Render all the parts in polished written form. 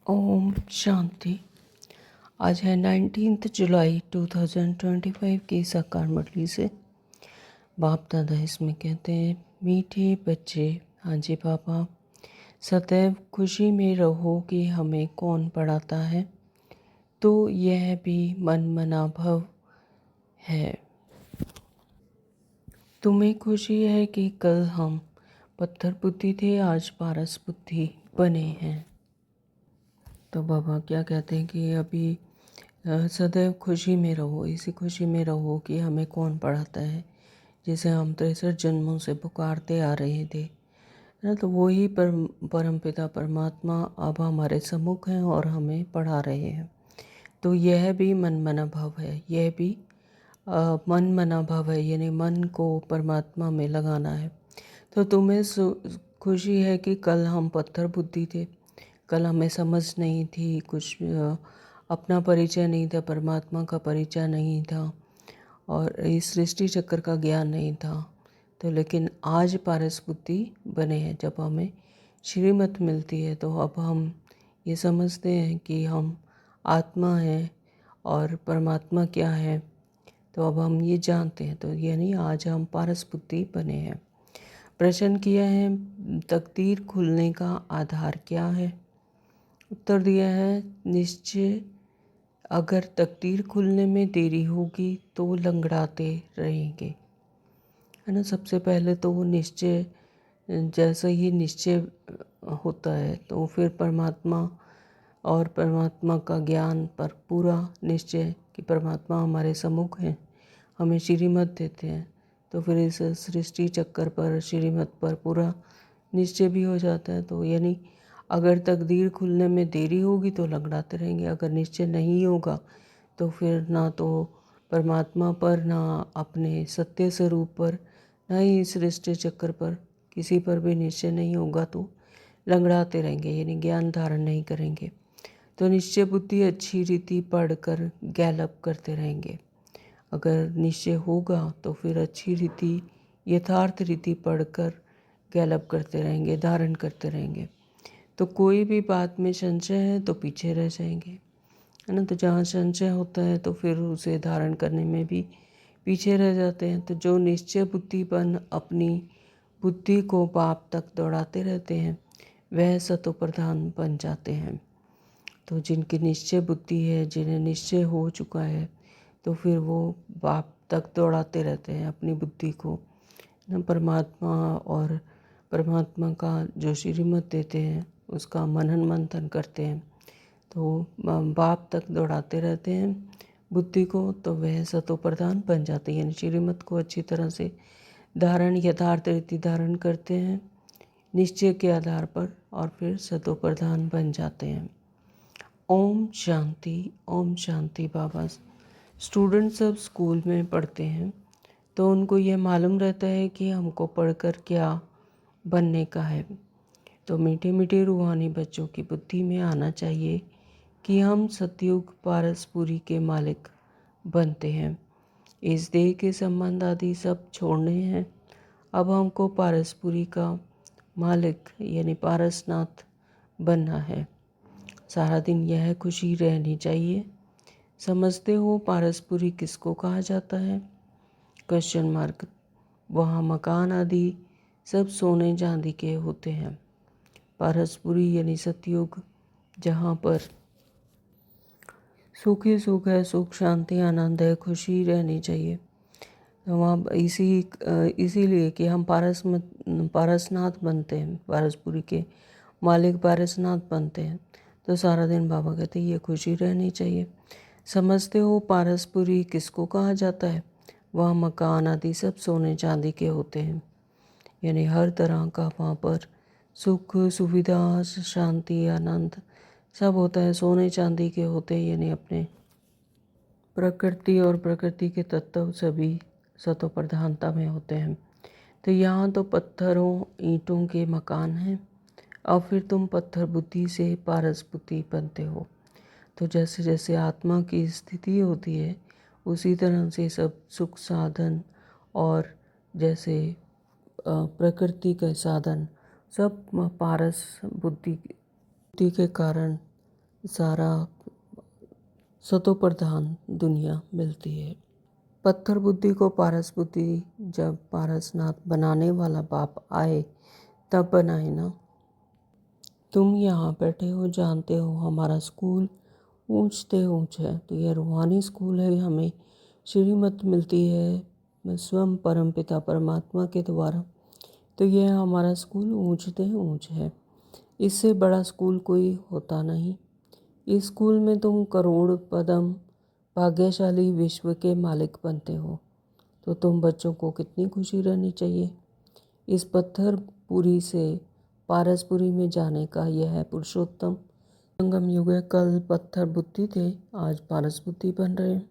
ओम शांति। आज है 19 जुलाई 2025 की साकार मुरली से। बाप दादा इसमें कहते हैं, मीठे बच्चे, हाँ जी पापा, सदैव खुशी में रहो कि हमें कौन पढ़ाता है, तो यह भी मन मना भव है। तुम्हें खुशी है कि कल हम पत्थर बुद्धि थे, आज पारस बुद्धि बने हैं। तो बाबा क्या कहते हैं कि अभी सदैव खुशी में रहो, इसी खुशी में रहो कि हमें कौन पढ़ाता है, जिसे हम 63 जन्मों से पुकारते आ रहे थे, है ना। तो वही परमपिता परमात्मा अब हमारे सम्मुख हैं और हमें पढ़ा रहे हैं। तो यह भी मन मना भाव है, यह भी मन मना भाव है, यानी मन को परमात्मा में लगाना है। तो तुम्हें खुशी है कि कल हम पत्थर बुद्धि थे, कल हमें समझ नहीं थी, कुछ अपना परिचय नहीं था, परमात्मा का परिचय नहीं था और इस सृष्टि चक्र का ज्ञान नहीं था। तो लेकिन आज पारस बुद्धि बने हैं। जब हमें श्रीमत मिलती है तो अब हम ये समझते हैं कि हम आत्मा हैं और परमात्मा क्या है। तो अब हम ये जानते हैं। तो यानी आज हम पारस बुद्धि बने हैं। प्रश्न किया है, तकदीर खुलने का आधार क्या है। उत्तर दिया है, निश्चय। अगर तकदीर खुलने में देरी होगी तो लंगड़ाते रहेंगे, है ना। सबसे पहले तो वो निश्चय, जैसा ही निश्चय होता है तो फिर परमात्मा और परमात्मा का ज्ञान पर पूरा निश्चय कि परमात्मा हमारे सम्मुख हैं, हमें श्रीमत देते हैं। तो फिर इस सृष्टि चक्कर पर, श्रीमत पर पूरा निश्चय भी हो जाता है। तो यानी अगर तकदीर खुलने में देरी होगी तो लंगड़ाते रहेंगे, अगर निश्चय नहीं होगा तो फिर ना तो परमात्मा पर, ना अपने सत्य स्वरूप पर, ना ही सृष्टि चक्र पर, किसी पर भी निश्चय नहीं होगा तो लंगड़ाते रहेंगे, यानी ज्ञान धारण नहीं करेंगे। तो निश्चय बुद्धि अच्छी रीति पढ़कर गैलप करते रहेंगे। अगर निश्चय होगा तो फिर अच्छी रीति, यथार्थ रीति पढ़कर गैलप करते रहेंगे, धारण करते रहेंगे। तो कोई भी बात में संशय है तो पीछे रह जाएंगे, है ना। तो जहाँ संशय होता है तो फिर उसे धारण करने में भी पीछे रह जाते हैं। तो जो निश्चय बुद्धिपन अपनी बुद्धि को पाप तक दौड़ाते रहते हैं, वह सतो प्रधान बन जाते हैं। तो जिनकी निश्चय बुद्धि है, जिन्हें निश्चय हो चुका है, तो फिर वो पाप तक दौड़ाते रहते हैं अपनी बुद्धि को, न परमात्मा और परमात्मा का जो श्रीमत देते हैं उसका मनन मंथन करते हैं। तो बाप तक दौड़ाते रहते हैं बुद्धि को, तो वह सतो प्रधान बन जाते हैं, यानी श्रीमत को अच्छी तरह से धारण, यथार्थ रीति धारण करते हैं निश्चय के आधार पर, और फिर सतो प्रधान बन जाते हैं। ओम शांति, ओम शांति। बाबा, स्टूडेंट्स सब स्कूल में पढ़ते हैं तो उनको यह मालूम रहता है कि हमको पढ़कर क्या बनने का है। तो मीठे मीठे रूहानी बच्चों की बुद्धि में आना चाहिए कि हम सतयुग पारसपुरी के मालिक बनते हैं। इस देह के संबंध आदि सब छोड़ने हैं। अब हमको पारसपुरी का मालिक यानी पारसनाथ बनना है। सारा दिन यह खुशी रहनी चाहिए। समझते हो पारसपुरी किसको कहा जाता है? Question mark. वहाँ मकान आदि सब सोने चांदी के होते हैं। पारसपुरी यानी सतयुग, जहाँ पर सुख ही सुख है, सुख शांति आनंद है, खुशी रहनी चाहिए। तो वहाँ इसीलिए कि हम पारसनाथ बनते हैं, पारसपुरी के मालिक पारसनाथ बनते हैं। तो सारा दिन बाबा कहते हैं ये खुशी रहनी चाहिए। समझते हो पारसपुरी किसको कहा जाता है? वहाँ मकान आदि सब सोने चांदी के होते हैं, यानी हर तरह का वहाँ पर सुख सुविधा शांति आनंद सब होता है, सोने चांदी के होते हैं, यानी अपने प्रकृति और प्रकृति के तत्व सभी सतो प्रधानता में होते हैं। तो यहाँ तो पत्थरों ईंटों के मकान हैं और फिर तुम पत्थर बुद्धि से पारस बुद्धि बनते हो। तो जैसे जैसे आत्मा की स्थिति होती है उसी तरह से सब सुख साधन और जैसे प्रकृति के साधन सब पारस बुद्धि के कारण सारा सतो प्रधान दुनिया मिलती है। पत्थर बुद्धि को पारस बुद्धि जब पारसनाथ बनाने वाला बाप आए तब बनाए ना। तुम यहाँ बैठे हो, जानते हो हमारा स्कूल ऊंच से ऊंच है, तो यह रूहानी स्कूल है। हमें श्रीमत मिलती है स्वयं परम पिता परमात्मा के द्वारा, तो यह हमारा स्कूल ऊंच से ऊंच है। इससे बड़ा स्कूल कोई होता नहीं। इस स्कूल में तुम करोड़ पदम भाग्यशाली विश्व के मालिक बनते हो, तो तुम बच्चों को कितनी खुशी रहनी चाहिए। इस पत्थरपुरी से पारसपुरी में जाने का यह है पुरुषोत्तम संगम युग है। कल पत्थर बुद्धि थे, आज पारस बुद्धि बन रहे हैं।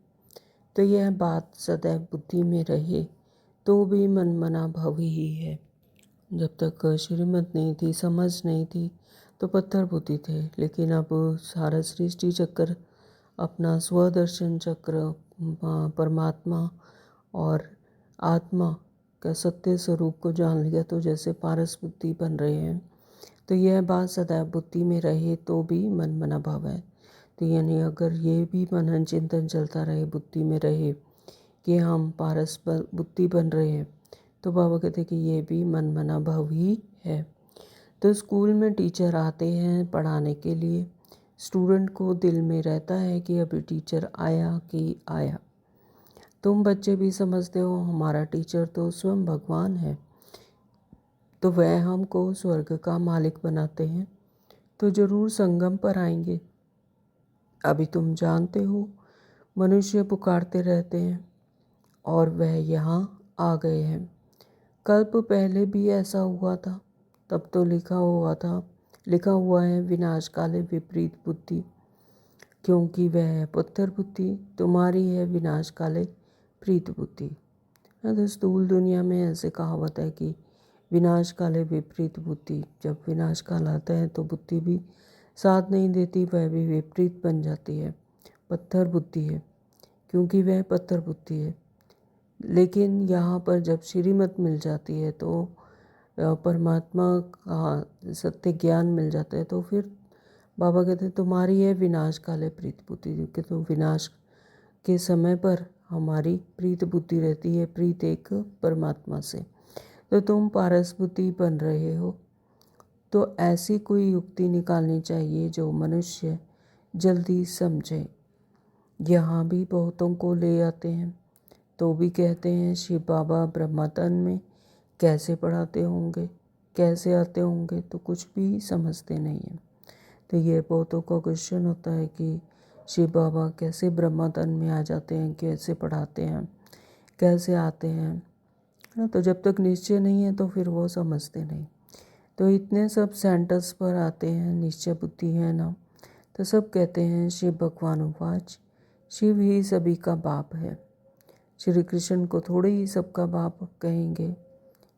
तो यह बात सदैव बुद्धि में रहे तो भी मनमना भव ही है। जब तक श्रीमत नहीं थी, समझ नहीं थी, तो पत्थर बुद्धि थे। लेकिन अब सारा सृष्टि चक्र, अपना स्वदर्शन चक्र, परमात्मा और आत्मा का सत्य स्वरूप को जान लिया, तो जैसे पारस बुद्धि बन रहे हैं। तो यह बात सदैव बुद्धि में रहे तो भी मनमना भाव है। तो यानी अगर ये भी मनन चिंतन चलता रहे, बुद्धि में रहे कि हम पारस बुद्धि बन रहे हैं, तो बाबा कहते कि ये भी मनमना भाव ही है। तो स्कूल में टीचर आते हैं पढ़ाने के लिए, स्टूडेंट को दिल में रहता है कि अभी टीचर आया कि आया। तुम बच्चे भी समझते हो हमारा टीचर तो स्वयं भगवान है, तो वह हमको स्वर्ग का मालिक बनाते हैं, तो जरूर संगम पर आएंगे। अभी तुम जानते हो मनुष्य पुकारते रहते हैं और वह यहाँ आ गए हैं। कल्प पहले भी ऐसा हुआ था, तब तो लिखा हुआ है विनाश काले विपरीत बुद्धि, क्योंकि वह है पत्थर बुद्धि, तुम्हारी है विनाश काले प्रीत बुद्धि। तो स्थूल दुनिया में ऐसे कहावत है कि विनाश काले विपरीत बुद्धि। जब विनाश काल आता है तो बुद्धि भी साथ नहीं देती, वह भी विपरीत बन जाती है, पत्थर बुद्धि है, क्योंकि वह पत्थर बुद्धि है। लेकिन यहाँ पर जब श्रीमत मिल जाती है तो परमात्मा का सत्य ज्ञान मिल जाता है, तो फिर बाबा कहते हैं तुम्हारी है विनाश काले प्रीत बुद्धि, क्योंकि तो विनाश के समय पर हमारी प्रीत बुद्धि रहती है, प्रीत एक परमात्मा से। तो तुम पारस बुद्धि बन रहे हो, तो ऐसी कोई युक्ति निकालनी चाहिए जो मनुष्य जल्दी समझे। यहाँ भी बहुतों को ले आते हैं, तो भी कहते हैं शिव बाबा ब्रह्मतन में कैसे पढ़ाते होंगे, कैसे आते होंगे, तो कुछ भी समझते नहीं हैं। तो ये बहुतों का क्वेश्चन होता है कि शिव बाबा कैसे ब्रह्मतन में आ जाते हैं, कैसे पढ़ाते हैं, कैसे आते हैं ना। तो जब तक निश्चय नहीं है तो फिर वो समझते नहीं। तो इतने सब सेंटर्स पर आते हैं, निश्चय बुद्धि है ना, तो सब कहते हैं शिव भगवान उवाच, शिव ही सभी का बाप है। श्री कृष्ण को थोड़े ही सबका बाप कहेंगे,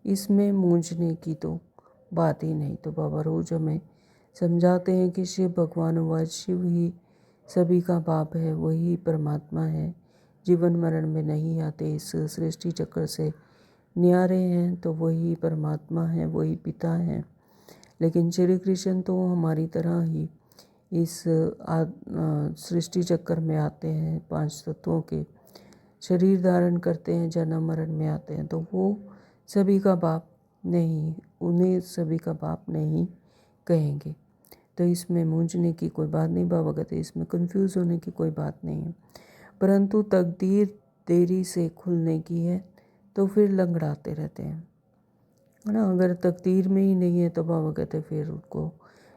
इसमें मूंझने की तो बात ही नहीं। तो बाबा रोज हमें समझाते हैं कि शिव भगवान उवाच, शिव ही सभी का बाप है, वही परमात्मा है, जीवन मरण में नहीं आते, इस सृष्टि चक्र से न्यारे हैं, तो वही परमात्मा है, वही पिता हैं। लेकिन श्री कृष्ण तो हमारी तरह ही इस सृष्टि चक्र में आते हैं, 5 तत्वों के शरीर धारण करते हैं, जन्म मरण में आते हैं, तो वो सभी का बाप नहीं, उन्हें सभी का बाप नहीं कहेंगे। तो इसमें मूंझने की कोई बात नहीं, बाबा कहते इसमें कंफ्यूज होने की कोई बात नहीं है। परंतु तकदीर देरी से खुलने की है तो फिर लंगड़ाते रहते हैं, है ना। अगर तकदीर में ही नहीं है तो बाबा कहते फिर उनको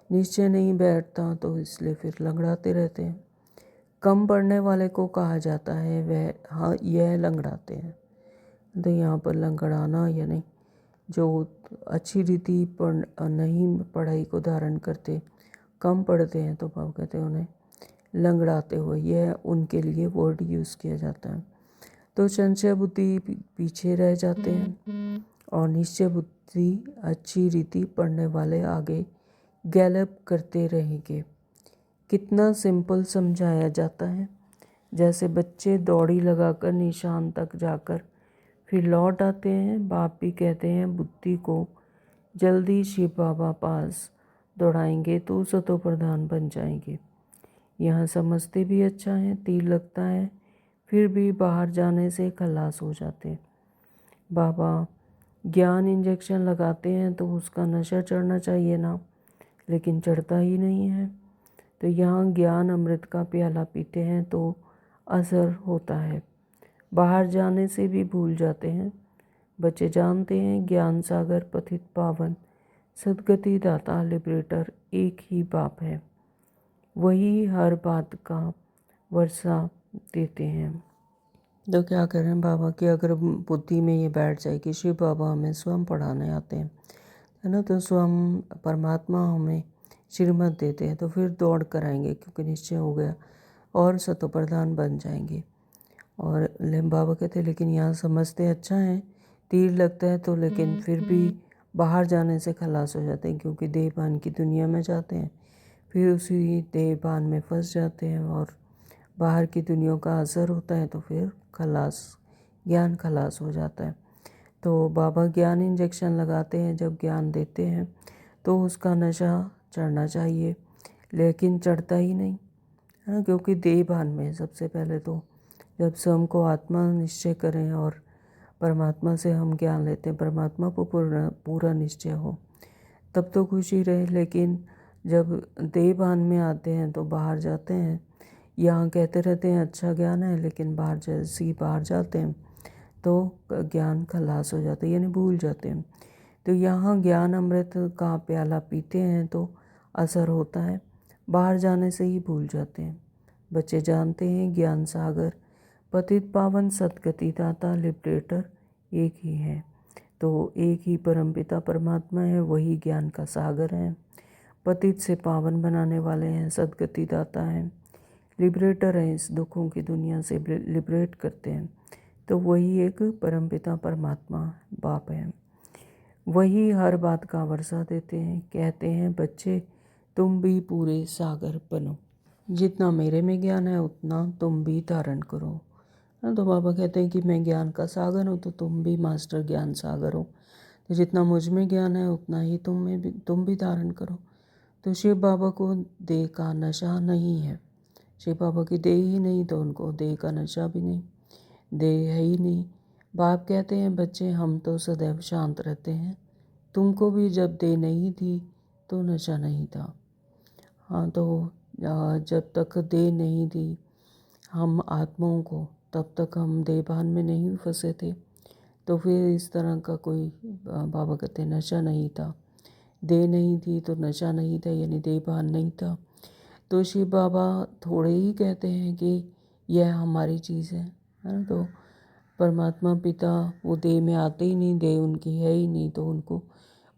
निश्चय नहीं बैठता, तो इसलिए फिर लंगड़ाते रहते हैं। कम पढ़ने वाले को कहा जाता है वह हाँ यह लंगड़ाते हैं। तो यहाँ पर लंगड़ाना यानी जो अच्छी रीति नहीं पढ़ाई को धारण करते, कम पढ़ते हैं, तो बाबा कहते हैं उन्हें लंगड़ाते हुए, यह उनके लिए वर्ड यूज़ किया जाता है। तो संशय बुद्धि पीछे रह जाते हैं और निश्चय बुद्धि अच्छी रीति पढ़ने वाले आगे गैलप करते रहेंगे। कितना सिंपल समझाया जाता है, जैसे बच्चे दौड़ी लगाकर निशान तक जाकर फिर लौट आते हैं। बाप भी कहते हैं बुद्धि को जल्दी शिव बाबा पास दौड़ाएंगे तो सतो प्रधान बन जाएंगे। यहाँ समझते भी अच्छा है, तीर लगता है, फिर भी बाहर जाने से खल्लास हो जाते। बाबा ज्ञान इंजेक्शन लगाते हैं तो उसका नशा चढ़ना चाहिए ना, लेकिन चढ़ता ही नहीं है। तो यहाँ ज्ञान अमृत का प्याला पीते हैं तो असर होता है, बाहर जाने से भी भूल जाते हैं। बच्चे जानते हैं ज्ञान सागर पथित पावन सदगति दाता लिबरेटर एक ही बाप है, वही हर बात का वर्षा देते हैं। तो क्या करें बाबा कि अगर बुद्धि में ये बैठ जाए कि शिव बाबा हमें स्वयं पढ़ाने आते हैं, है ना, तो स्वयं परमात्मा हमें श्रीमत देते हैं, तो फिर दौड़ कर आएंगे क्योंकि निश्चय हो गया और सतो प्रधान बन जाएंगे। और बाबा कहते हैं लेकिन यहाँ समझते अच्छा है, तीर लगता है तो, लेकिन फिर भी बाहर जाने से खलास हो जाते हैं क्योंकि देहभान की दुनिया में जाते हैं, फिर उसी देहभान में फंस जाते हैं और बाहर की दुनिया का असर होता है, तो फिर खलास, ज्ञान खलास हो जाता है। तो बाबा ज्ञान इंजेक्शन लगाते हैं, जब ज्ञान देते हैं तो उसका नशा चढ़ना चाहिए, लेकिन चढ़ता ही नहीं, है ना, क्योंकि देहभान में सबसे पहले तो जब स्वयं को आत्मा निश्चय करें और परमात्मा से हम ज्ञान लेते हैं, परमात्मा को पूरा निश्चय हो, तब तो खुशी रहे। लेकिन जब देहभान में आते हैं तो बाहर जाते हैं, यहाँ कहते रहते हैं अच्छा ज्ञान है, लेकिन बाहर जैसे ही बाहर जाते हैं तो ज्ञान खलास हो जाता है, यानी भूल जाते हैं। तो यहाँ ज्ञान अमृत का प्याला पीते हैं तो असर होता है, बाहर जाने से ही भूल जाते हैं। बच्चे जानते हैं ज्ञान सागर पतित पावन सदगति दाता लिबरेटर एक ही है, तो एक ही परमपिता परमात्मा है, वही ज्ञान का सागर है, पतित से पावन बनाने वाले हैं, सदगति दाता हैं, लिबरेटर हैं, इस दुखों की दुनिया से लिबरेट करते हैं। तो वही एक परमपिता परमात्मा बाप है, वही हर बात का वर्षा देते हैं। कहते हैं बच्चे तुम भी पूरे सागर बनो, जितना मेरे में ज्ञान है उतना तुम भी धारण करो। तो बाबा कहते हैं कि मैं ज्ञान का सागर हूँ, तो तुम भी मास्टर ज्ञान सागर हो, तो जितना मुझ में ज्ञान है उतना ही तुम भी धारण करो। तो शिव बाबा को देह का नशा नहीं है, शिव बाबा की देह ही नहीं तो उनको देह का नशा भी नहीं, देह है ही नहीं। बाप कहते हैं बच्चे हम तो सदैव शांत रहते हैं, तुमको भी जब देह नहीं थी तो नशा नहीं था। हाँ, तो जब तक देह नहीं थी हम आत्माओं को, तब तक हम देहभान में नहीं फंसे थे, तो फिर इस तरह का कोई बाबा कहते नशा नहीं था। देह नहीं थी तो नशा नहीं था, यानी देहभान नहीं था। तो शिव बाबा थोड़े ही कहते हैं कि यह हमारी चीज़ है ना, तो परमात्मा पिता वो देह में आते ही नहीं, देह उनकी है ही नहीं, तो उनको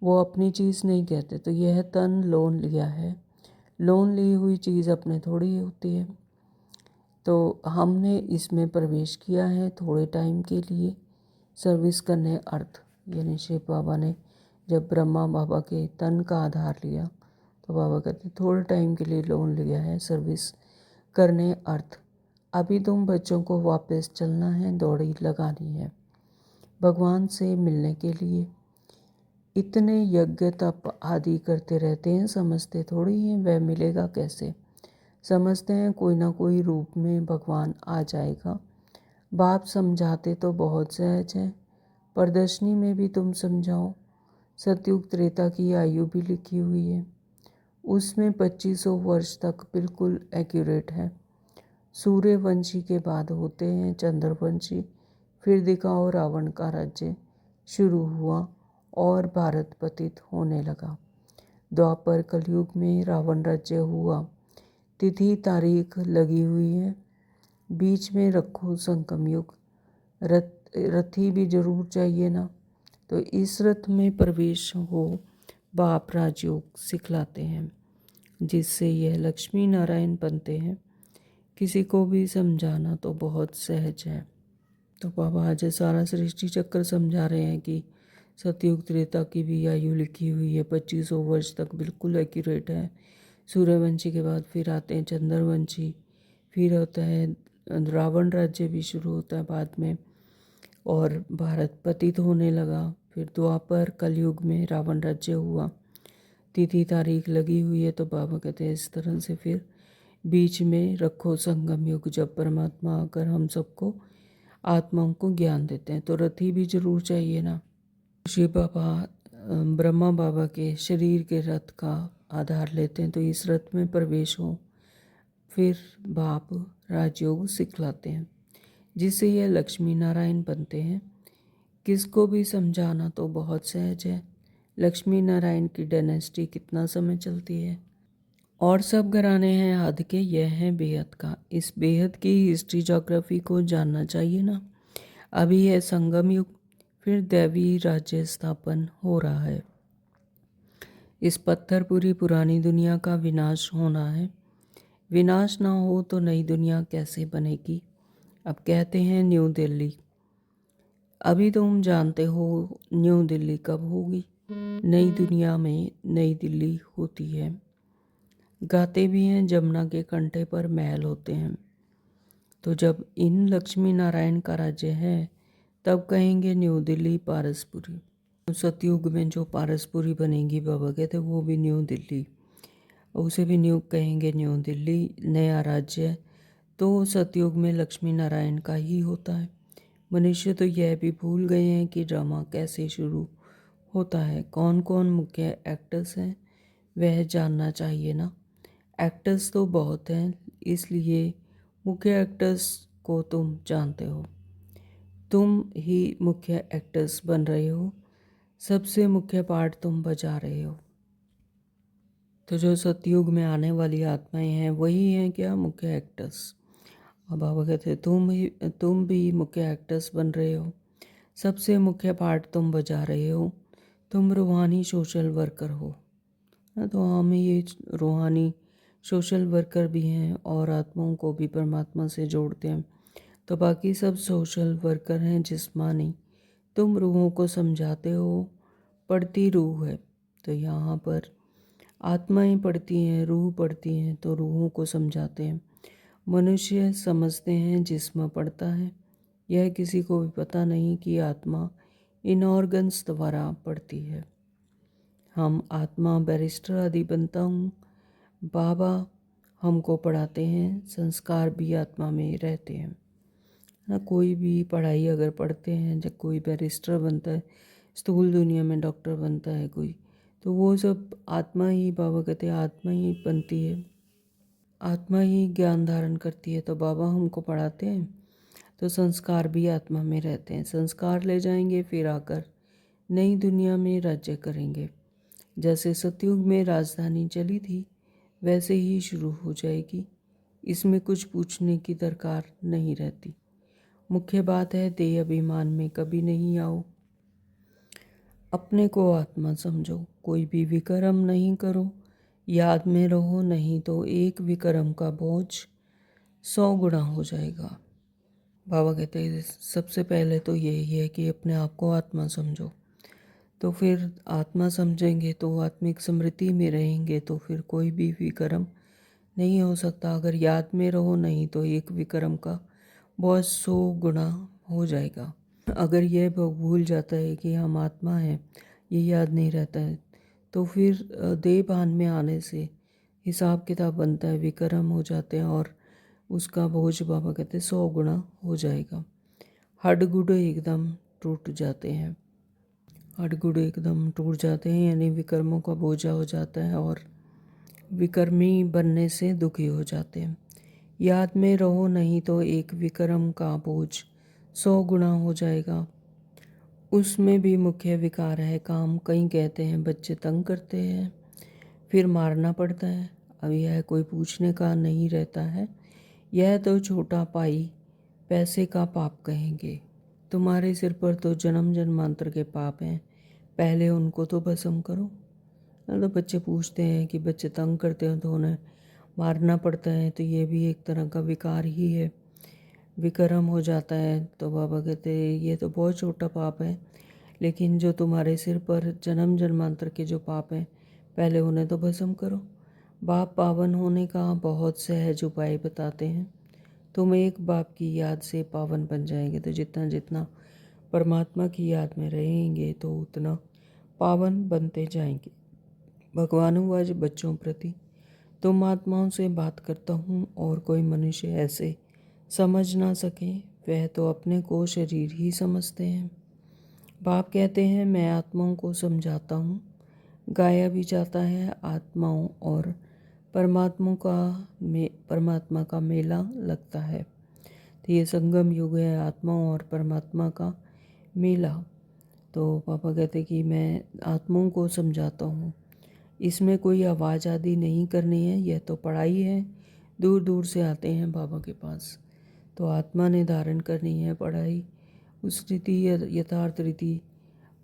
वो अपनी चीज़ नहीं कहते। तो यह तन लोन लिया है, लोन ली हुई चीज़ अपने थोड़ी होती है, तो हमने इसमें प्रवेश किया है थोड़े टाइम के लिए सर्विस करने अर्थ। यानी शिव बाबा ने जब ब्रह्मा बाबा के तन का आधार लिया तो बाबा कहते थोड़े टाइम के लिए लोन लिया है सर्विस करने अर्थ, अभी तुम बच्चों को वापस चलना है, दौड़ी लगानी है भगवान से मिलने के लिए। इतने यज्ञ तप आदि करते रहते हैं, समझते थोड़ी हैं वह मिलेगा कैसे, समझते हैं कोई ना कोई रूप में भगवान आ जाएगा। बाप समझाते तो बहुत सहज है, प्रदर्शनी में भी तुम समझाओ। सतयुग त्रेता की आयु भी लिखी हुई है, उसमें 2500 वर्ष तक बिल्कुल एक्यूरेट है। सूर्यवंशी के बाद होते हैं चंद्रवंशी, फिर दिखाओ रावण का राज्य शुरू हुआ और भारत पतित होने लगा। द्वापर कलयुग में रावण राज्य हुआ, तिथि तारीख लगी हुई है, बीच में रखो संगम युग। रथी भी जरूर चाहिए ना, तो इस रथ में प्रवेश हो बाप राजयोग सिखलाते हैं, जिससे यह लक्ष्मी नारायण बनते हैं। किसी को भी समझाना तो बहुत सहज है। तो बाबा आज सारा सृष्टि चक्र समझा रहे हैं कि सतयुग त्रेता की भी आयु लिखी हुई है, 2500 वर्ष तक बिल्कुल एक्यूरेट है। सूर्यवंशी के बाद फिर आते हैं चंद्रवंशी, फिर होता है रावण राज्य भी शुरू होता है बाद में, और भारत पतित होने लगा। फिर द्वापर कलयुग में रावण राज्य हुआ, तिथि तारीख लगी हुई है। तो बाबा कहते हैं इस तरह से फिर बीच में रखो संगम युग, जब परमात्मा आकर हम सबको आत्माओं को ज्ञान देते हैं। तो रथी भी जरूर चाहिए ना। शिव बाबा ब्रह्मा बाबा के शरीर के रथ का आधार लेते हैं, तो इस रथ में प्रवेश हो, फिर बाप राजयोग सिखलाते हैं, जिससे यह लक्ष्मी नारायण बनते हैं। किसको भी समझाना तो बहुत सहज है। लक्ष्मी नारायण की डायनेस्टी कितना समय चलती है, और सब घराने हैं हद के, यह है बेहद का। इस बेहद की हिस्ट्री जोग्राफी को जानना चाहिए ना। अभी है संगम युग, फिर दैवी राज्य स्थापन हो रहा है। इस पत्थरपुरी पुरानी दुनिया का विनाश होना है। विनाश ना हो तो नई दुनिया कैसे बनेगी। अब कहते हैं न्यू दिल्ली। अभी तुम जानते हो न्यू दिल्ली कब होगी। नई दुनिया में नई दिल्ली होती है। गाते भी हैं जमुना के कंठे पर महल होते हैं। तो जब इन लक्ष्मी नारायण का राज्य है, तब कहेंगे न्यू दिल्ली पारसपुरी। सतयुग में जो पारसपुरी बनेगी, बाबा कहते वो भी न्यू दिल्ली, उसे भी न्यू कहेंगे, न्यू दिल्ली नया राज्य। तो सतयुग में लक्ष्मी नारायण का ही होता है। मनुष्य तो यह भी भूल गए हैं कि ड्रामा कैसे शुरू होता है, कौन कौन मुख्य एक्टर्स हैं, वह जानना चाहिए ना। एक्टर्स तो बहुत हैं, इसलिए मुख्य एक्टर्स को तुम जानते हो। तुम ही मुख्य एक्टर्स बन रहे हो, सबसे मुख्य पार्ट तुम बजा रहे हो। तो जो सतयुग में आने वाली आत्माएं हैं, वही हैं क्या मुख्य एक्टर्स। अब बाबा कहते तुम भी मुख्य एक्टर्स बन रहे हो, सबसे मुख्य पार्ट तुम बजा रहे हो। तुम रूहानी सोशल वर्कर हो। तो हम ये रूहानी सोशल वर्कर भी हैं, और आत्माओं को भी परमात्मा से जोड़ते हैं। तो बाकी सब सोशल वर्कर हैं जिस्मानी। तुम रूहों को समझाते हो, पढ़ती रूह है। तो यहाँ पर आत्माएं पढ़ती हैं, रूह पढ़ती हैं, तो रूहों को समझाते हैं। मनुष्य समझते हैं, जिस्म पढ़ता है। यह किसी को भी पता नहीं कि आत्मा इन ऑर्गन्स द्वारा पढ़ती है। हम आत्मा बैरिस्टर आदि बनता हूँ, बाबा हमको पढ़ाते हैं, संस्कार भी आत्मा में रहते हैं ना। कोई भी पढ़ाई अगर पढ़ते हैं, जब कोई बैरिस्टर बनता है, स्थूल दुनिया में डॉक्टर बनता है कोई, तो वो सब आत्मा ही, बाबा कहते हैं आत्मा ही बनती है, आत्मा ही ज्ञान धारण करती है। तो बाबा हमको पढ़ाते हैं, तो संस्कार भी आत्मा में रहते हैं। संस्कार ले जाएंगे, फिर आकर नई दुनिया में राज्य करेंगे। जैसे सतयुग में राजधानी चली थी, वैसे ही शुरू हो जाएगी। इसमें कुछ पूछने की दरकार नहीं रहती। मुख्य बात है देह अभिमान में कभी नहीं आओ, अपने को आत्मा समझो, कोई भी विकर्म नहीं करो, याद में रहो, नहीं तो एक विकर्म का बोझ 100 गुना हो जाएगा। बाबा कहते हैं सबसे पहले तो यही है कि अपने आप को आत्मा समझो। तो फिर आत्मा समझेंगे तो आत्मिक स्मृति में रहेंगे, तो फिर कोई भी विकर्म नहीं हो सकता। अगर याद में रहो, नहीं तो एक विकर्म का बहुत 100 गुना हो जाएगा। अगर यह भूल जाता है कि हम आत्मा हैं, ये याद नहीं रहता है, तो फिर देह भान में आने से हिसाब किताब बनता है, विकर्म हो जाते हैं, और उसका बोझ बाबा कहते 100 गुना हो जाएगा। हड्ड एकदम टूट जाते हैं, हड्ड एकदम टूट जाते हैं, यानी विकर्मों का बोझा हो जाता है, और विकर्मी बनने से दुखी हो जाते हैं। याद में रहो, नहीं तो एक विकर्म का बोझ 100 गुना हो जाएगा। उसमें भी मुख्य विकार है काम। कई कहते हैं बच्चे तंग करते हैं, फिर मारना पड़ता है। अब यह कोई पूछने का नहीं रहता है। यह तो छोटा पाई पैसे का पाप कहेंगे। तुम्हारे सिर पर तो जन्म जन्मांतर के पाप हैं, पहले उनको तो भस्म करो। तो बच्चे पूछते हैं कि बच्चे तंग करते हैं तो उन्हें मारना पड़ता है, तो ये भी एक तरह का विकार ही है, विकर्म हो जाता है। तो बाबा कहते हैं ये तो बहुत छोटा पाप है, लेकिन जो तुम्हारे सिर पर जन्म जन्मांतर के जो पाप हैं, पहले उन्हें तो भस्म करो। बाप पावन होने का बहुत सहज उपाय बताते हैं। तुम एक बाप की याद से पावन बन जाएंगे। तो जितना जितना परमात्मा की याद में रहेंगे, तो उतना पावन बनते जाएंगे। भगवानुवाच बच्चों प्रति। तुम आत्माओं से बात करता हूँ और कोई मनुष्य ऐसे समझ ना सके, वह तो अपने को शरीर ही समझते हैं। बाप कहते हैं मैं आत्माओं को समझाता हूँ। गाया भी जाता है आत्माओं और परमात्मा का मेला लगता है। तो ये संगम युग है, आत्माओं और परमात्मा का मेला। तो पापा कहते कि मैं आत्माओं को समझाता हूँ, इसमें कोई आवाज़ आदि नहीं करनी है, यह तो पढ़ाई है। दूर दूर से आते हैं बाबा के पास, तो आत्मा ने धारण करनी है पढ़ाई, उस रीति यथार्थ रीति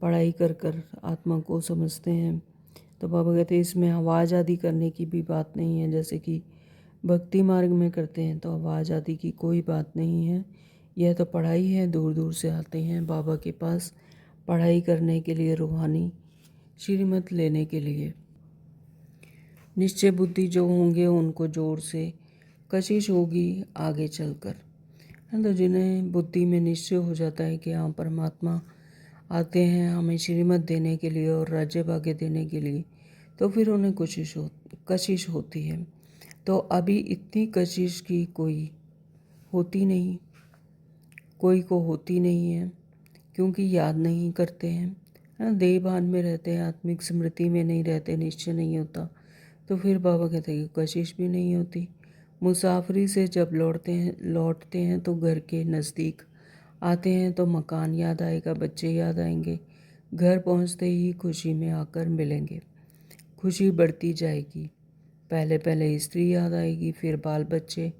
पढ़ाई कर कर आत्मा को समझते हैं। तो बाबा कहते हैं इसमें आवाज़ आदि करने की भी बात नहीं है, जैसे कि भक्ति मार्ग में करते हैं तो आवाज़ आदि की कोई बात नहीं है। यह तो पढ़ाई है, दूर दूर से आते हैं बाबा के पास पढ़ाई करने के लिए, रूहानी श्रीमत लेने के लिए। निश्चय बुद्धि जो होंगे उनको जोर से कशिश होगी आगे चलकर, है। तो जिन्हें बुद्धि में निश्चय हो जाता है कि हाँ परमात्मा आते हैं हमें श्रीमत देने के लिए और राज्य भाग्य देने के लिए, तो फिर उन्हें कशिश होती है। तो अभी इतनी कशिश की कोई होती नहीं, कोई को होती नहीं है, क्योंकि याद नहीं करते हैं, हाँ। देह भान में रहते हैं, आत्मिक स्मृति में नहीं रहते, निश्चय नहीं होता, तो फिर बाबा कहते हैं कि कशिश भी नहीं होती। मुसाफरी से जब लौटते हैं तो घर के नज़दीक आते हैं तो मकान याद आएगा, बच्चे याद आएंगे। घर पहुंचते ही खुशी में आकर मिलेंगे, खुशी बढ़ती जाएगी। पहले पहले स्त्री याद आएगी, फिर बाल बच्चे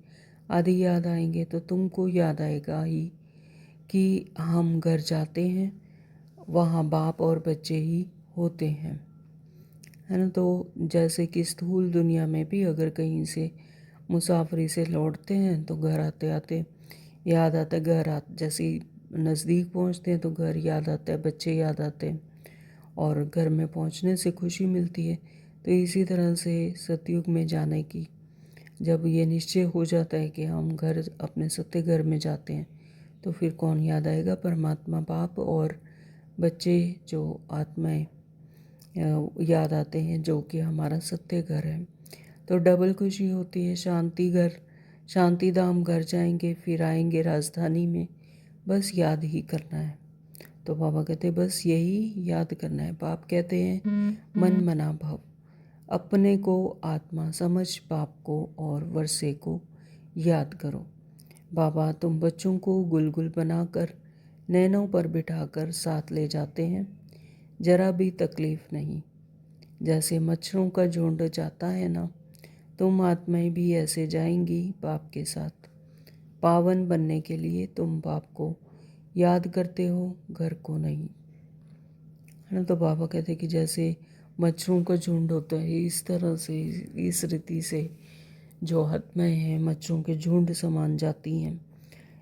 आदि याद आएंगे, तो तुमको याद आएगा ही कि हम घर जाते हैं, वहाँ बाप और बच्चे ही होते हैं, है ना। तो जैसे कि स्थूल दुनिया में भी अगर कहीं से मुसाफरी से लौटते हैं तो घर आते आते याद आता है, जैसे नज़दीक पहुँचते हैं तो घर याद आता है, बच्चे याद आते हैं और घर में पहुँचने से खुशी मिलती है। तो इसी तरह से सतयुग में जाने की जब ये निश्चय हो जाता है कि हम घर अपने सत्य घर में जाते हैं, तो फिर कौन याद आएगा, परमात्मा बाप और बच्चे जो आत्माएं याद आते हैं, जो कि हमारा सत्य घर है। तो डबल खुशी होती है। शांति धाम घर जाएंगे, फिर आएंगे राजधानी में, बस याद ही करना है। तो बाबा कहते हैं बस यही याद करना है। बाप कहते हैं मन मना भव, अपने को आत्मा समझ बाप को और वर्षे को याद करो। बाबा तुम बच्चों को गुलगुल बनाकर नैनों पर बिठाकर साथ ले जाते हैं, जरा भी तकलीफ नहीं। जैसे मच्छरों का झुंड जाता है ना, तुम आत्माएं भी ऐसे जाएंगी बाप के साथ। पावन बनने के लिए तुम बाप को याद करते हो, घर को नहीं, है ना। तो बाबा कहते कि जैसे मच्छरों का झुंड होता है, इस तरह से इस रीति से जो आत्माएं हैं मच्छरों के झुंड समान जाती हैं।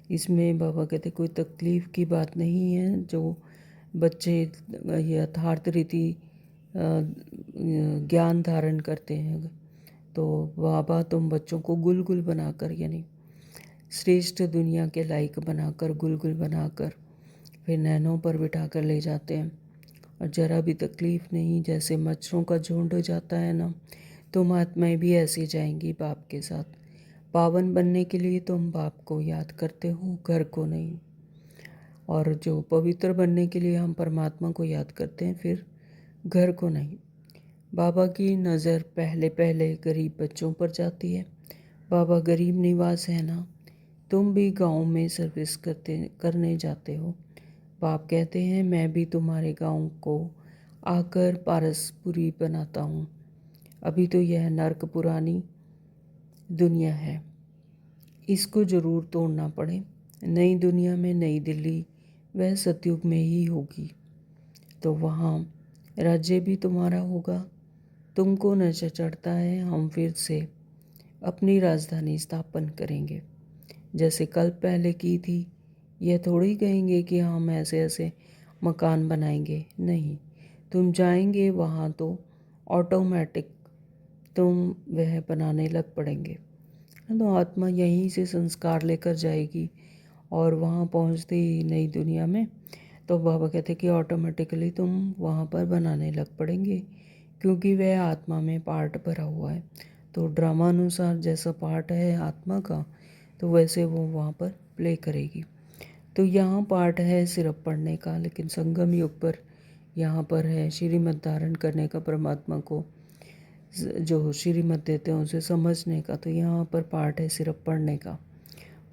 इसमें बाबा कहते कोई तकलीफ़ की बात नहीं है। जो बच्चे यथार्थ रीति ज्ञान धारण करते हैं, तो बाबा तुम बच्चों को गुलगुल बनाकर, यानी श्रेष्ठ दुनिया के लायक बनाकर, गुलगुल बनाकर फिर नैनों पर बिठा कर ले जाते हैं, और ज़रा भी तकलीफ़ नहीं। जैसे मच्छरों का झुंड हो जाता है ना, तुम आत्माएं भी ऐसे जाएंगी बाप के साथ। पावन बनने के लिए तुम बाप को याद करते हो, घर को नहीं। और जो पवित्र बनने के लिए हम परमात्मा को याद करते हैं, फिर घर को नहीं। बाबा की नज़र पहले पहले गरीब बच्चों पर जाती है। बाबा गरीब निवास है ना, तुम भी गांव में सर्विस करने जाते हो। बाप कहते हैं मैं भी तुम्हारे गांव को आकर पारसपुरी बनाता हूँ। अभी तो यह नर्क पुरानी दुनिया है, इसको ज़रूर तोड़ना पड़े। नई दुनिया में नई दिल्ली वह सतयुग में ही होगी, तो वहाँ राज्य भी तुम्हारा होगा। तुमको नशा चढ़ता है, हम फिर से अपनी राजधानी स्थापन करेंगे जैसे कल पहले की थी। यह थोड़ी कहेंगे कि हम ऐसे ऐसे मकान बनाएंगे, नहीं। तुम जाएंगे वहाँ तो ऑटोमेटिक तुम वह बनाने लग पड़ेंगे। तो आत्मा यहीं से संस्कार लेकर जाएगी और वहाँ पहुँचते ही नई दुनिया में, तो बाबा कहते कि ऑटोमेटिकली तुम वहाँ पर बनाने लग पड़ेंगे, क्योंकि वह आत्मा में पार्ट भरा हुआ है। तो ड्रामानुसार जैसा पार्ट है आत्मा का तो वैसे वो वहाँ पर प्ले करेगी। तो यहाँ पार्ट है सिर्फ पढ़ने का, लेकिन संगम युग पर यहाँ पर है श्रीमत धारण करने का, परमात्मा को जो श्रीमत देते हैं उसे समझने का। तो यहाँ पर पार्ट है सिर्फ पढ़ने का।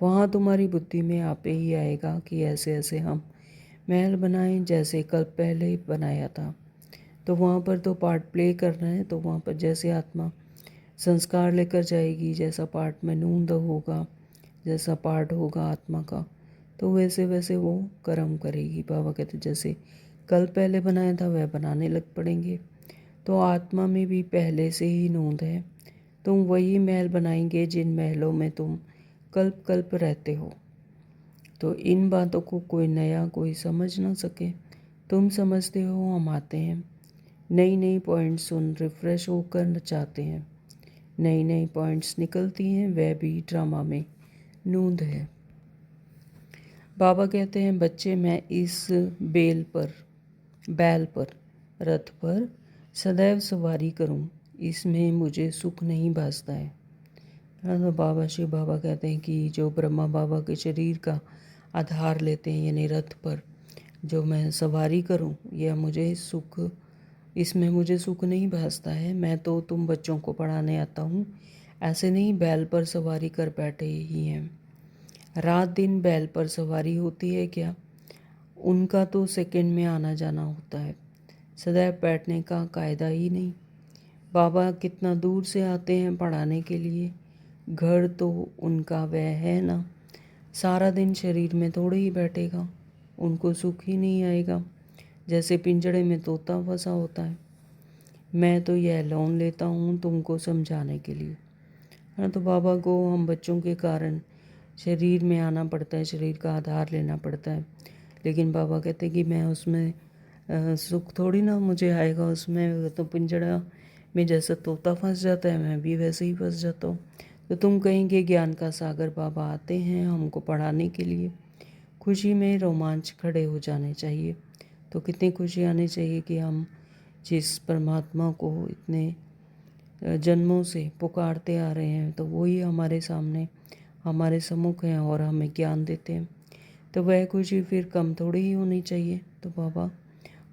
वहाँ तुम्हारी बुद्धि में आपे ही आएगा कि ऐसे ऐसे हम महल बनाएं जैसे कल पहले बनाया था। तो वहाँ पर तो पार्ट प्ले करना है, तो वहाँ पर जैसे आत्मा संस्कार लेकर जाएगी, जैसा पार्ट में नूंद होगा, जैसा पार्ट होगा आत्मा का, तो वैसे वैसे वो कर्म करेगी। बाबा कहते जैसे कल पहले बनाया था वह बनाने लग पड़ेंगे। तो आत्मा में भी पहले से ही नूंद है। तुम वही महल बनाएंगे जिन महलों में तुम कल्प कल्प रहते हो। तो इन बातों को कोई नया कोई समझ ना सके। तुम समझते हो, हम आते हैं, नई नई पॉइंट्स सुन रिफ़्रेश होकर चाहते हैं, नई नई पॉइंट्स निकलती हैं, वह भी ड्रामा में नूंद है। बाबा कहते हैं बच्चे, मैं इस बैल पर रथ पर सदैव सवारी करूं, इसमें मुझे सुख नहीं भासता है। तो बाबा शिव बाबा कहते हैं कि जो ब्रह्मा बाबा के शरीर का आधार लेते हैं, यानी रथ पर जो मैं सवारी करूं, यह मुझे सुख, इसमें मुझे सुख नहीं भासता है। मैं तो तुम बच्चों को पढ़ाने आता हूँ, ऐसे नहीं बैल पर सवारी कर बैठे ही हैं। रात दिन बैल पर सवारी होती है क्या? उनका तो सेकंड में आना जाना होता है, सदैव बैठने का कायदा ही नहीं। बाबा कितना दूर से आते हैं पढ़ाने के लिए, घर तो उनका वह है ना, सारा दिन शरीर में थोड़े ही बैठेगा, उनको सुख ही नहीं आएगा। जैसे पिंजड़े में तोता फंसा होता है। मैं तो यह लोन लेता हूँ तुमको समझाने के लिए। हाँ, तो बाबा को हम बच्चों के कारण शरीर में आना पड़ता है, शरीर का आधार लेना पड़ता है। लेकिन बाबा कहते हैं कि मैं उसमें सुख थोड़ी ना मुझे आएगा, उसमें तो पिंजड़ा में जैसा तोता फंस जाता है मैं भी वैसे ही फंस जाता हूँ। तो तुम कहेंगे ज्ञान का सागर बाबा आते हैं हमको पढ़ाने के लिए, खुशी में रोमांच खड़े हो जाने चाहिए। तो कितनी खुशी आनी चाहिए कि हम जिस परमात्मा को इतने जन्मों से पुकारते आ रहे हैं, तो वही हमारे सामने हमारे सम्मुख हैं और हमें ज्ञान देते हैं। तो वह खुशी फिर कम थोड़ी ही होनी चाहिए। तो बाबा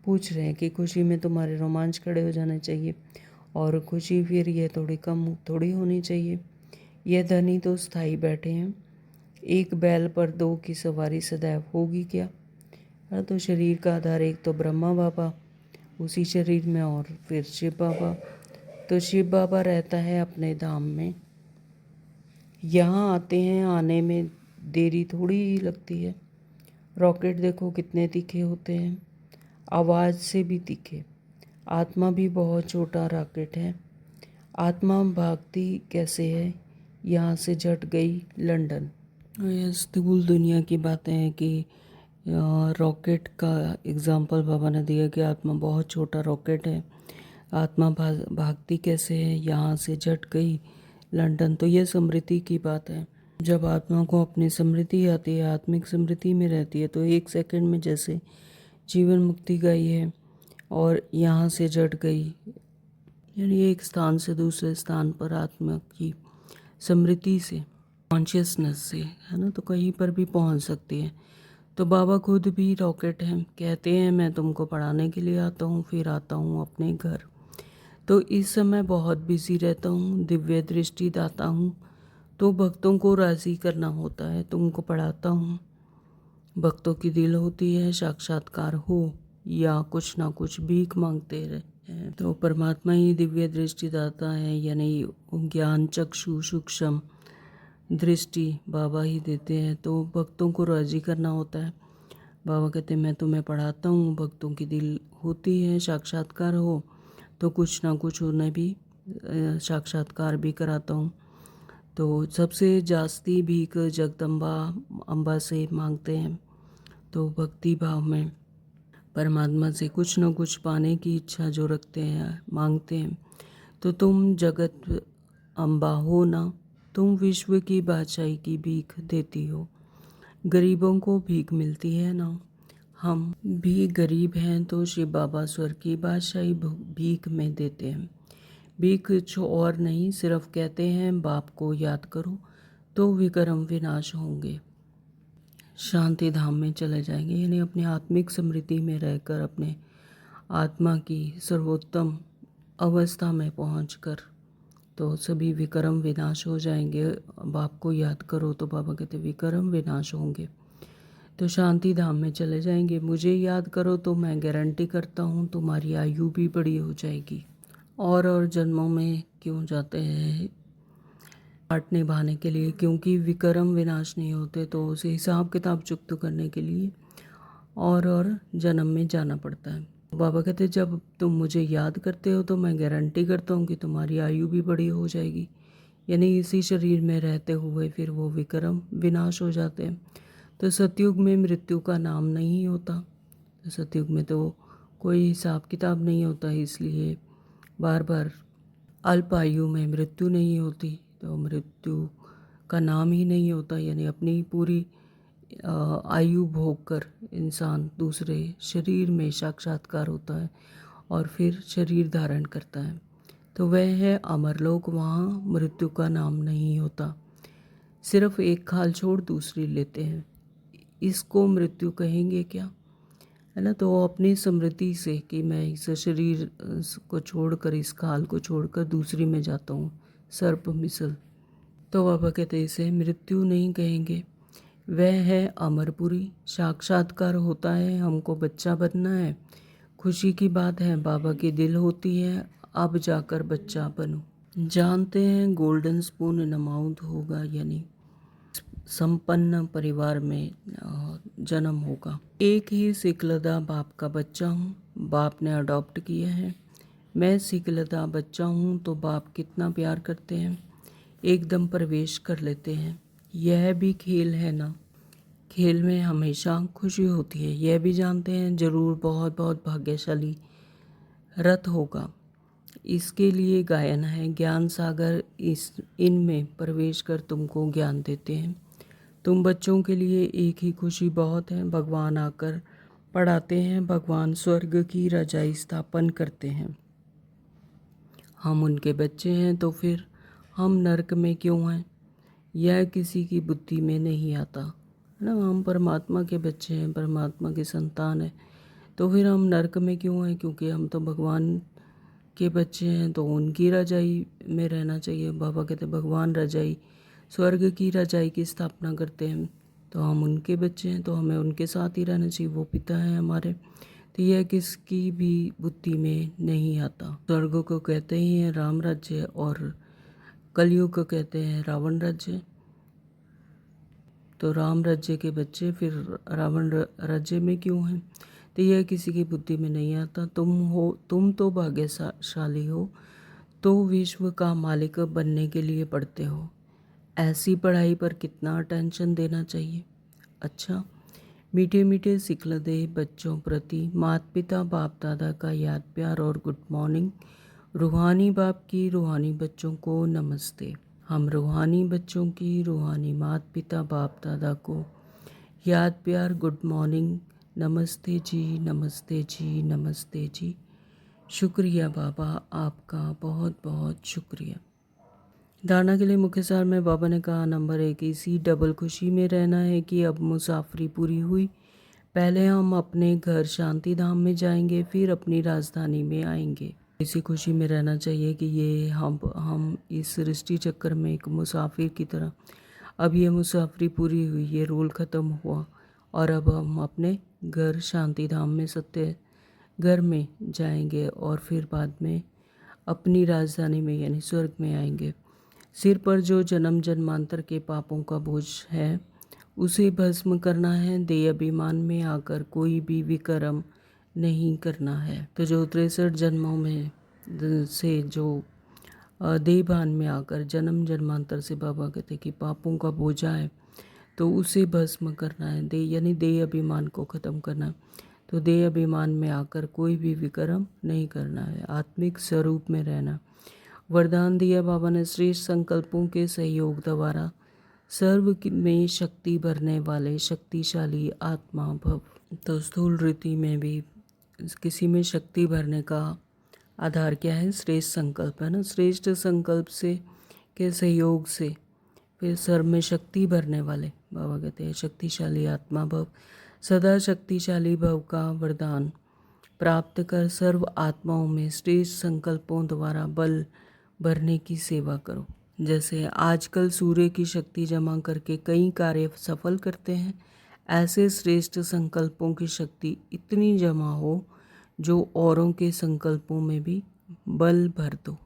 पूछ रहे हैं कि खुशी में तुम्हारे रोमांच खड़े हो जाने चाहिए, और खुशी फिर ये थोड़ी कम थोड़ी होनी चाहिए। यह धनी तो स्थायी बैठे हैं, एक बैल पर दो की सवारी सदैव होगी क्या? तो शरीर का आधार एक तो ब्रह्मा बाबा उसी शरीर में, और फिर शिव बाबा। तो शिव बाबा रहता है अपने धाम में, यहाँ आते हैं, आने में देरी थोड़ी ही लगती है। रॉकेट देखो कितने तीखे होते हैं, आवाज़ से भी तीखे। आत्मा भी बहुत छोटा रॉकेट है। आत्मा भागती कैसे है, यहाँ से झट गई लंदन। ये स्थूल दुनिया की बातें हैं कि रॉकेट का एग्जाम्पल बाबा ने दिया कि आत्मा बहुत छोटा रॉकेट है, आत्मा भागती कैसे है, यहाँ से झट गई लंदन। तो ये स्मृति की बात है। जब आत्मा को अपनी स्मृति आती है, आत्मिक स्मृति में रहती है, तो एक सेकंड में जैसे जीवन मुक्ति गई है और यहाँ से झट गई, यानी एक स्थान से दूसरे स्थान पर आत्मा की स्मृति से, कॉन्शियसनेस से, है ना, तो कहीं पर भी पहुंच सकती है। तो बाबा खुद भी रॉकेट हैं, कहते हैं मैं तुमको पढ़ाने के लिए आता हूँ, फिर आता हूँ अपने घर। तो इस समय बहुत बिजी रहता हूँ, दिव्य दृष्टि दाता हूँ, तो भक्तों को राज़ी करना होता है, तुमको पढ़ाता हूँ। भक्तों की दिल होती है साक्षात्कार हो या कुछ ना कुछ भीख मांगते रहे हैं, तो परमात्मा ही दिव्य दृष्टि दाता है, यानी ज्ञान चक्षु सूक्ष्म दृष्टि बाबा ही देते हैं। तो भक्तों को राज़ी करना होता है। बाबा कहते हैं मैं तुम्हें पढ़ाता हूँ, भक्तों की दिल होती है साक्षात्कार हो, तो कुछ ना कुछ उन्हें भी साक्षात्कार भी कराता हूँ। तो सबसे जास्ती भीख जगदम्बा अम्बा से मांगते हैं। तो भक्ति भाव में परमात्मा से कुछ न कुछ पाने की इच्छा जो रखते हैं, मांगते हैं। तो तुम जगत अम्बा हो ना, तुम विश्व की बादशाही की भीख देती हो। गरीबों को भीख मिलती है ना, हम भी गरीब हैं, तो शिव बाबा स्वर्ग की बादशाही भीख में देते हैं। भी कुछ और नहीं, सिर्फ कहते हैं बाप को याद करो तो विक्रम विनाश होंगे, शांति धाम में चले जाएंगे। यानी अपनी आत्मिक स्मृति में रहकर अपने आत्मा की सर्वोत्तम अवस्था में पहुंचकर तो सभी विक्रम विनाश हो जाएंगे। बाप को याद करो तो बाबा कहते विक्रम विनाश होंगे, तो शांति धाम में चले जाएंगे। मुझे याद करो तो मैं गारंटी करता हूँ तुम्हारी आयु भी बड़ी हो जाएगी। और जन्मों में क्यों जाते हैं? पाठ निभाने के लिए, क्योंकि विक्रम विनाश नहीं होते तो उसे हिसाब किताब चुकता करने के लिए और जन्म में जाना पड़ता है। बाबा कहते जब तुम मुझे याद करते हो तो मैं गारंटी करता हूँ कि तुम्हारी आयु भी बड़ी हो जाएगी। यानी इसी शरीर में रहते हुए फिर वो विक्रम विनाश हो जाते हैं। तो सतयुग में मृत्यु का नाम नहीं होता, तो सतयुग में तो कोई हिसाब किताब नहीं होता, इसलिए बार बार अल्प आयु में मृत्यु नहीं होती, तो मृत्यु का नाम ही नहीं होता। यानी अपनी पूरी आयु भोग कर इंसान दूसरे शरीर में साक्षात्कार होता है और फिर शरीर धारण करता है, तो वह है अमरलोक। वहाँ मृत्यु का नाम नहीं होता, सिर्फ एक खाल छोड़ दूसरी लेते हैं, इसको मृत्यु कहेंगे क्या, है ना। तो अपनी स्मृति से कि मैं इस शरीर को छोड़कर, इस खाल को छोड़कर दूसरी में जाता हूँ, सर्प मिसल, तो बाबा कहते इसे मृत्यु नहीं कहेंगे, वह है अमरपुरी। साक्षात्कार होता है, हमको बच्चा बनना है, खुशी की बात है, बाबा की दिल होती है अब जाकर बच्चा बनो। जानते हैं गोल्डन स्पून नमाउद होगा, यानी संपन्न परिवार में जन्म होगा। एक ही सिकलदा बाप का बच्चा हूँ, बाप ने अडॉप्ट किया है। मैं सिकलदा बच्चा हूँ तो बाप कितना प्यार करते हैं, एकदम प्रवेश कर लेते हैं। यह भी खेल है ना, खेल में हमेशा खुशी होती है। यह भी जानते हैं जरूर बहुत बहुत भाग्यशाली रथ होगा। इसके लिए गायन है, ज्ञान सागर इनमें प्रवेश कर तुमको ज्ञान देते हैं। तुम बच्चों के लिए एक ही खुशी बहुत है, भगवान आकर पढ़ाते हैं, भगवान स्वर्ग की रजाई स्थापन करते हैं। हम उनके बच्चे हैं तो फिर हम नरक में क्यों हैं, यह किसी की बुद्धि में नहीं आता, है ना। हम परमात्मा के बच्चे हैं, परमात्मा के संतान हैं, तो फिर हम नरक में क्यों हैं, क्योंकि हम तो भगवान के बच्चे हैं, तो उनकी रजाई में रहना चाहिए। बाबा कहते भगवान रजाई, स्वर्ग की रजाई की स्थापना करते हैं, तो हम उनके बच्चे हैं, तो हमें उनके साथ ही रहना चाहिए, वो पिता हैं हमारे। तो यह किसकी भी बुद्धि में नहीं आता। स्वर्ग को कहते ही हैं राम राज्य और कलयुग को कहते हैं रावण राज्य। तो राम राज्य के बच्चे फिर रावण राज्य में क्यों हैं, तो यह किसी की बुद्धि में नहीं आता। तुम तो भाग्यशाली हो, तो विश्व का मालिक बनने के लिए पढ़ते हो। ऐसी पढ़ाई पर कितना टेंशन देना चाहिए। अच्छा, मीठे मीठे सिखलदे बच्चों प्रति माता पिता बाप दादा का याद प्यार और गुड मॉर्निंग। रूहानी बाप की रूहानी बच्चों को नमस्ते। हम रूहानी बच्चों की रूहानी माता पिता बाप दादा को याद प्यार गुड मॉर्निंग, नमस्ते जी, नमस्ते जी, नमस्ते जी। शुक्रिया बाबा, आपका बहुत बहुत शुक्रिया। धारणा के लिए मुख्य सार में बाबा ने कहा, नंबर 1, इसी डबल खुशी में रहना है कि अब मुसाफरी पूरी हुई। पहले हम अपने घर शांति धाम में जाएंगे, फिर अपनी राजधानी में आएंगे। इसी खुशी में रहना चाहिए कि ये हम इस सृष्टि चक्कर में एक मुसाफिर की तरह, अब ये मुसाफरी पूरी हुई, ये रोल ख़त्म हुआ और अब हम अपने घर शांति धाम में सत्य घर में जाएंगे और फिर बाद में अपनी राजधानी में यानी स्वर्ग में आएंगे। सिर पर जो जन्म जन्मांतर के पापों का बोझ है उसे भस्म करना है। देह अभिमान में आकर कोई भी विक्रम नहीं करना है। तो जो 63 जन्मों में से जो देहभान में आकर जन्म जन्मांतर से बाबा कहते कि पापों का बोझा है, तो उसे भस्म करना है। देह यानी देह अभिमान को ख़त्म करना है। तो देह अभिमान में आकर कोई भी विक्रम नहीं करना है, आत्मिक स्वरूप में रहना। वरदान दिया बाबा ने, श्रेष्ठ संकल्पों के सहयोग द्वारा सर्व में शक्ति भरने वाले शक्तिशाली आत्मा भव। तो स्थूल रीति में भी किसी में शक्ति भरने का आधार क्या है? श्रेष्ठ संकल्प है ना। श्रेष्ठ संकल्प से के सहयोग से फिर सर में शक्ति भरने वाले बाबा कहते हैं शक्तिशाली आत्मा भव, सदा शक्तिशाली भव का वरदान प्राप्त कर सर्व आत्माओं में श्रेष्ठ संकल्पों द्वारा बल भरने की सेवा करो। जैसे आजकल सूर्य की शक्ति जमा करके कई कार्य सफल करते हैं, ऐसे श्रेष्ठ संकल्पों की शक्ति इतनी जमा हो जो औरों के संकल्पों में भी बल भर दो।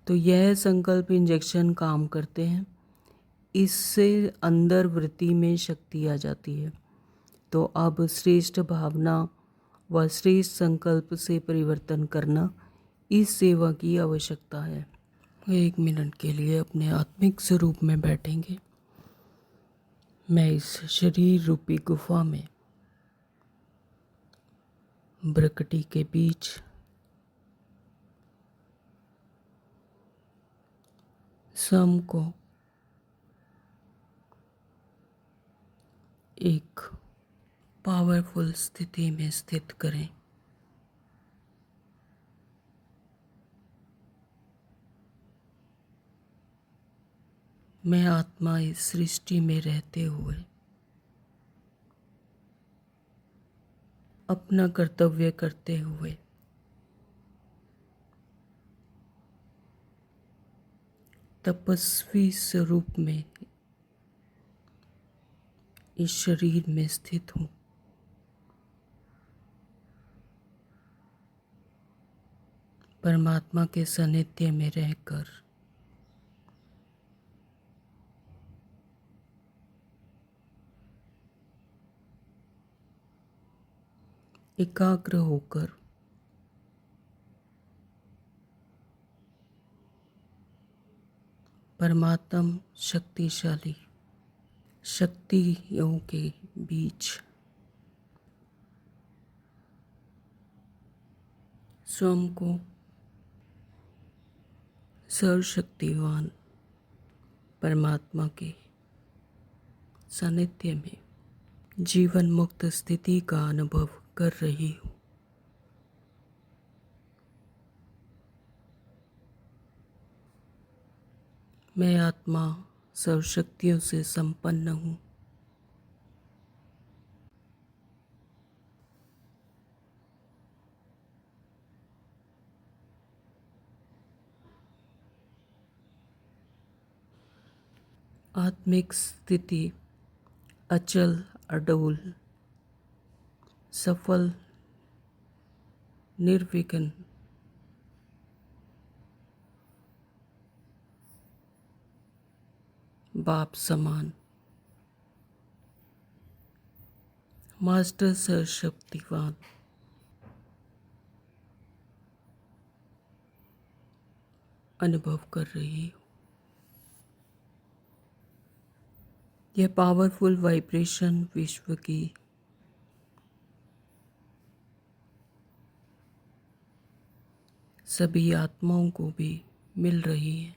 तो यह संकल्प इंजेक्शन काम करते हैं, इससे अंदर वृत्ति में शक्ति आ जाती है। तो अब श्रेष्ठ भावना व श्रेष्ठ संकल्प से परिवर्तन करना इस सेवा की आवश्यकता है। 1 मिनट के लिए अपने आत्मिक स्वरूप में बैठेंगे। मैं इस शरीर रूपी गुफा में प्रकृति के बीच स्वयं को एक पावरफुल स्थिति में स्थित करें। मैं आत्मा इस सृष्टि में रहते हुए अपना कर्तव्य करते हुए तपस्वी स्वरूप में इस शरीर में स्थित हूँ। परमात्मा के सानिध्य में रहकर एकाग्र होकर परमात्म शक्तिशाली शक्तियों के बीच स्वयं को सर्वशक्तिवान परमात्मा के सानिध्य में जीवन मुक्त स्थिति का अनुभव कर रही हूँ। मैं आत्मा सर्वशक्तियों से संपन्न हूँ। आत्मिक स्थिति अचल अडोल सफल निर्विघ्न बाप समान मास्टर सर्वशक्तिवान अनुभव कर रही हूँ। यह पावरफुल वाइब्रेशन विश्व की सभी आत्माओं को भी मिल रही है।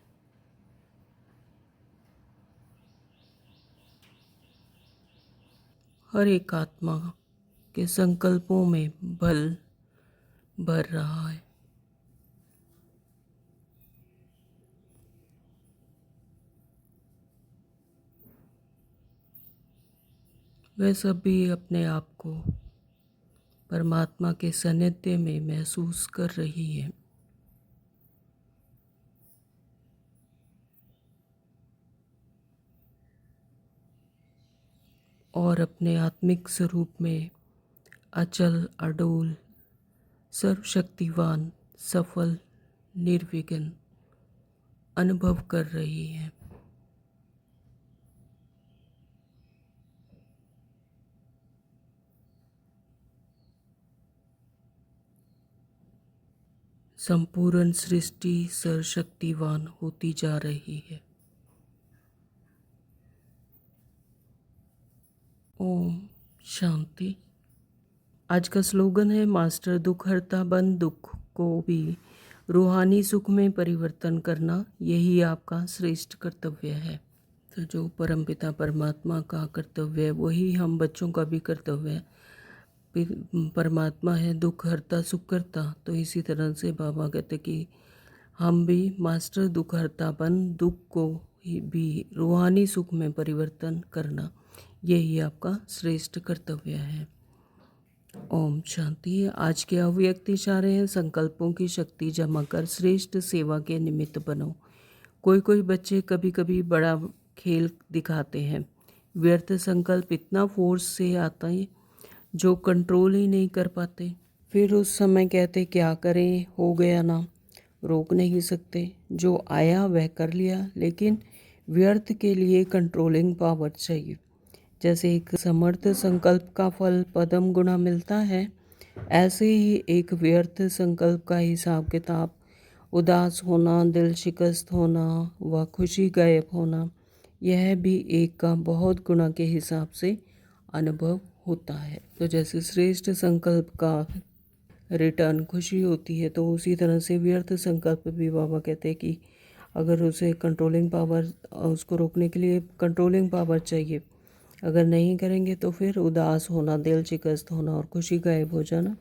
हर एक आत्मा के संकल्पों में बल भर रहा है। वे सभी अपने आप को परमात्मा के सानिध्य में महसूस कर रही है। और अपने आत्मिक स्वरूप में अचल अडोल सर्वशक्तिवान सफल निर्विघ्न अनुभव कर रही है। संपूर्ण सृष्टि सर्वशक्तिवान होती जा रही है। ओम शांति। आज का स्लोगन है मास्टर दुख हरता बन दुख को भी रूहानी सुख में परिवर्तन करना, यही आपका श्रेष्ठ कर्तव्य है। तो जो परमपिता परमात्मा का कर्तव्य है वही हम बच्चों का भी कर्तव्य है। परमात्मा है दुख हरता सुख करता, तो इसी तरह से बाबा कहते कि हम भी मास्टर दुख हरता बन दुख को ही भी रूहानी सुख में परिवर्तन करना, यही आपका श्रेष्ठ कर्तव्य है। ओम शांति। आज के अव्यक्त इशारे हैं, संकल्पों की शक्ति जमा कर श्रेष्ठ सेवा के निमित्त बनो। कोई बच्चे कभी कभी बड़ा खेल दिखाते हैं, व्यर्थ संकल्प इतना फोर्स से आता है जो कंट्रोल ही नहीं कर पाते। फिर उस समय कहते क्या करें, हो गया ना, रोक नहीं सकते, जो आया वह कर लिया। लेकिन व्यर्थ के लिए कंट्रोलिंग पावर चाहिए। जैसे एक समर्थ संकल्प का फल पदम गुना मिलता है, ऐसे ही एक व्यर्थ संकल्प का हिसाब किताब, उदास होना, दिल शिकस्त होना व खुशी गायब होना, यह भी एक का बहुत गुना के हिसाब से अनुभव होता है। तो जैसे श्रेष्ठ संकल्प का रिटर्न खुशी होती है, तो उसी तरह से व्यर्थ संकल्प भी बाबा कहते हैं कि अगर उसे कंट्रोलिंग पावर, उसको रोकने के लिए कंट्रोलिंग पावर चाहिए। अगर नहीं करेंगे तो फिर उदास होना, दिल शिकस्त होना और खुशी गायब हो जाना,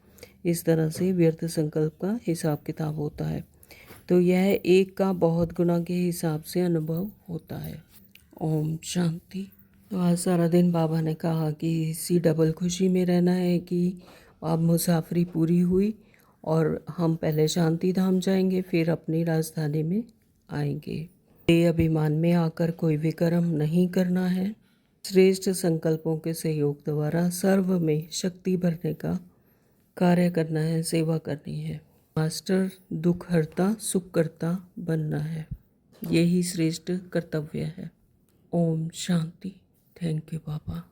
इस तरह से व्यर्थ संकल्प का हिसाब किताब होता है। तो यह एक का बहुत गुना के हिसाब से अनुभव होता है। ओम शांति। तो आज सारा दिन बाबा ने कहा कि इसी डबल खुशी में रहना है कि अब मुसाफरी पूरी हुई और हम पहले शांति धाम जाएंगे, फिर अपनी राजधानी में आएंगे। ये अभिमान में आकर कोई विक्रम नहीं करना है। श्रेष्ठ संकल्पों के सहयोग द्वारा सर्व में शक्ति भरने का कार्य करना है, सेवा करनी है। मास्टर दुख हरता सुख करता बनना है, यही श्रेष्ठ कर्तव्य है। Om Shanti. Thank you Baba.